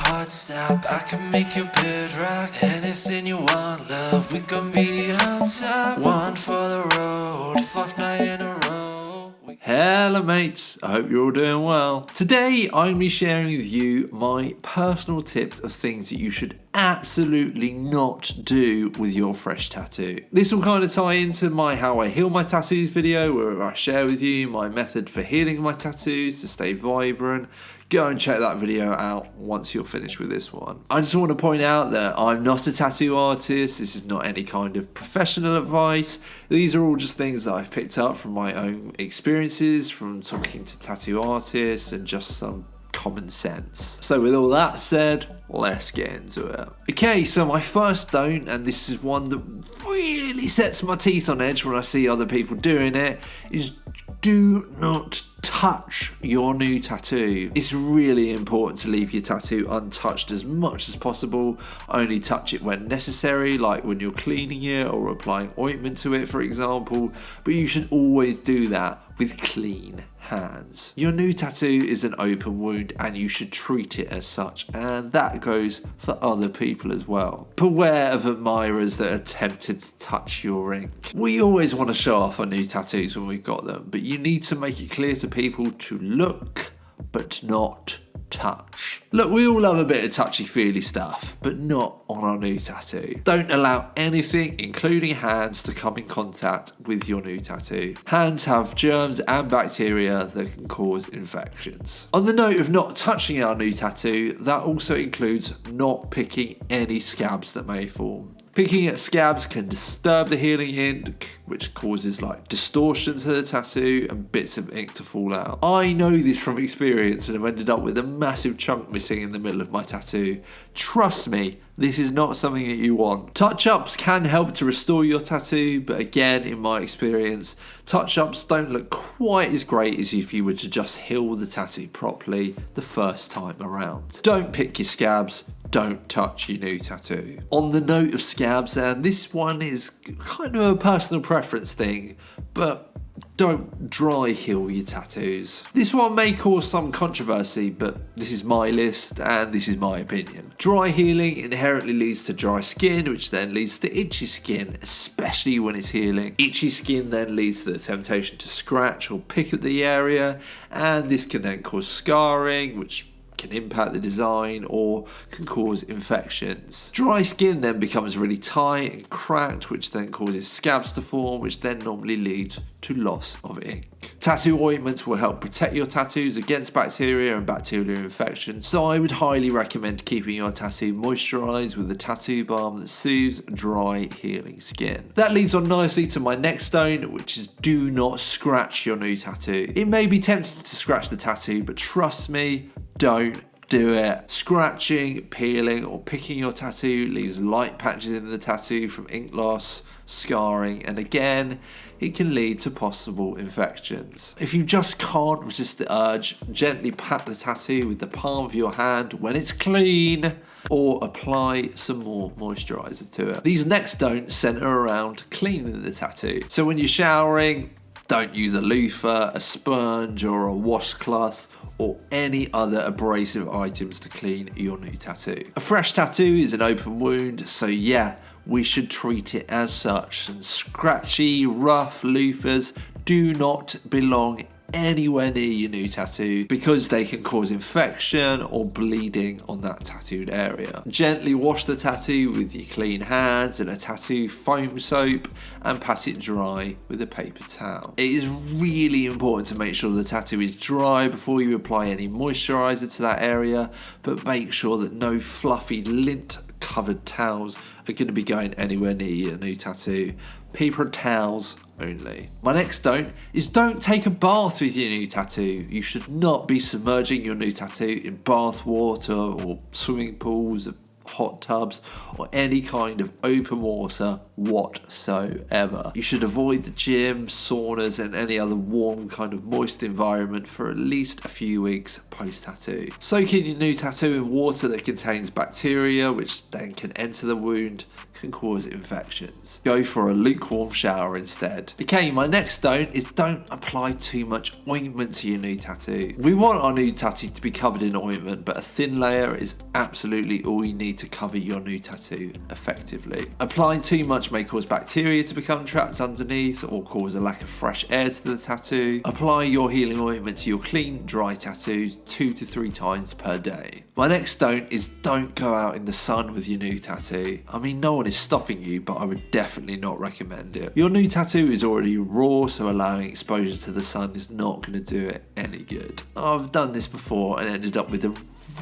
heart stop. I can make your bed rock. Anything you want, love, we gon' be on top. One for the road, 4th night in a row. Hello mates, I hope you're all doing well. Today I'm going to be sharing with you my personal tips of things that you should absolutely not do with your fresh tattoo. This will kind of tie into my how I heal my tattoos video, where I share with you my method for healing my tattoos to stay vibrant. Go and check that video out once you're finished with this one. I just want to point out that I'm not a tattoo artist. This is not any kind of professional advice. These are all just things that I've picked up from my own experiences, from talking to tattoo artists, and just some common sense. So with all that said, let's get into it. Okay, so my first don't, and this is one that really sets my teeth on edge when I see other people doing it, is do not touch your new tattoo. It's really important to leave your tattoo untouched as much as possible. Only touch it when necessary, like when you're cleaning it or applying ointment to it, for example, but you should always do that with clean hands. Your new tattoo is an open wound and you should treat it as such, and that goes for other people as well. Beware of admirers that are tempted to touch your ink. We always want to show off our new tattoos when we've got them, but you need to make it clear to people to look but not touch. Look, we all love a bit of touchy-feely stuff, but not on our new tattoo. Don't allow anything, including hands, to come in contact with your new tattoo. Hands have germs and bacteria that can cause infections. On the note of not touching our new tattoo, that also includes not picking any scabs that may form. Picking at scabs can disturb the healing ink, which causes like distortion to the tattoo and bits of ink to fall out. I know this from experience and have ended up with a massive chunk missing in the middle of my tattoo. Trust me, this is not something that you want. Touch-ups can help to restore your tattoo, but again, in my experience, touch-ups don't look quite as great as if you were to just heal the tattoo properly the first time around. Don't pick your scabs. Don't touch your new tattoo. On the note of scabs, and this one is kind of a personal preference thing, but don't dry heal your tattoos. This one may cause some controversy, but this is my list and this is my opinion. Dry healing inherently leads to dry skin, which then leads to itchy skin, especially when it's healing. Itchy skin then leads to the temptation to scratch or pick at the area, and this can then cause scarring, which can impact the design or can cause infections. Dry skin then becomes really tight and cracked, which then causes scabs to form, which then normally leads to loss of ink. Tattoo ointments will help protect your tattoos against bacteria and bacterial infections, so I would highly recommend keeping your tattoo moisturised with a tattoo balm that soothes dry, healing skin. That leads on nicely to my next stone, which is do not scratch your new tattoo. It may be tempting to scratch the tattoo, but trust me, don't do it. Scratching, peeling, or picking your tattoo leaves light patches in the tattoo from ink loss, scarring, and again, it can lead to possible infections. If you just can't resist the urge, gently pat the tattoo with the palm of your hand when it's clean, or apply some more moisturiser to it. These next don'ts centre around cleaning the tattoo. So when you're showering, don't use a loofah, a sponge, or a washcloth, or any other abrasive items to clean your new tattoo. A fresh tattoo is an open wound, so yeah, we should treat it as such, and scratchy, rough loofahs do not belong anywhere near your new tattoo because they can cause infection or bleeding on that tattooed area. Gently wash the tattoo with your clean hands and a tattoo foam soap and pat it dry with a paper towel. It is really important to make sure the tattoo is dry before you apply any moisturiser to that area, but make sure that no fluffy lint covered towels are going to be going anywhere near your new tattoo. Paper towels only. My next don't is don't take a bath with your new tattoo. You should not be submerging your new tattoo in bath water or swimming pools of hot tubs, or any kind of open water whatsoever. You should avoid the gym, saunas, and any other warm kind of moist environment for at least a few weeks post-tattoo. Soak in your new tattoo in water that contains bacteria, which then can enter the wound, can cause infections. Go for a lukewarm shower instead. Okay, my next don't is don't apply too much ointment to your new tattoo. We want our new tattoo to be covered in ointment, but a thin layer is absolutely all you need to cover your new tattoo effectively. Applying too much may cause bacteria to become trapped underneath or cause a lack of fresh air to the tattoo. Apply your healing ointment to your clean, dry tattoos 2 to 3 times per day. My next don't is don't go out in the sun with your new tattoo. I mean, no one is stopping you, but I would definitely not recommend it. Your new tattoo is already raw, so allowing exposure to the sun is not going to do it any good. I've done this before and ended up with a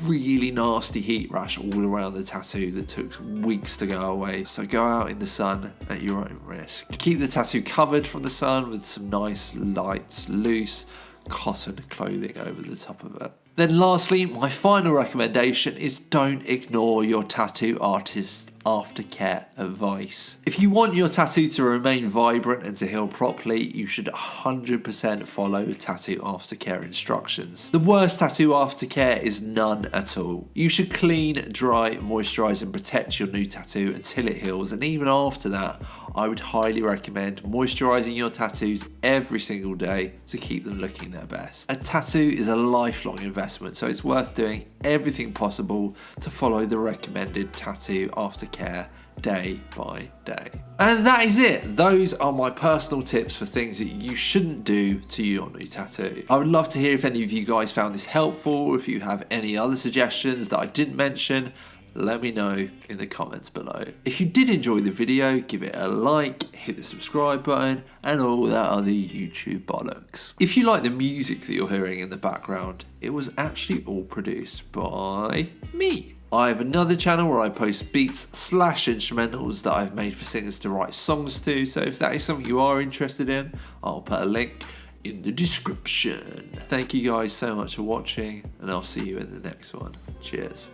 really nasty heat rash all around the tattoo that took weeks to go away. So go out in the sun at your own risk. Keep the tattoo covered from the sun with some nice, light, loose cotton clothing over the top of it. Then lastly, my final recommendation is don't ignore your tattoo artist's aftercare advice. If you want your tattoo to remain vibrant and to heal properly, you should 100% follow tattoo aftercare instructions. The worst tattoo aftercare is none at all. You should clean, dry, moisturize and protect your new tattoo until it heals, and even after that, I would highly recommend moisturizing your tattoos every single day to keep them looking their best. A tattoo is a lifelong investment, so it's worth doing everything possible to follow the recommended tattoo aftercare day by day. And that is it. Those are my personal tips for things that you shouldn't do to your new tattoo. I would love to hear if any of you guys found this helpful. If you have any other suggestions that I didn't mention, let me know in the comments below. If you did enjoy the video, give it a like, hit the subscribe button, and all that other YouTube bollocks. If you like the music that you're hearing in the background, it was actually all produced by me. I have another channel where I post beats/instrumentals that I've made for singers to write songs to, so if that is something you are interested in, I'll put a link in the description. Thank you guys so much for watching, and I'll see you in the next one. Cheers.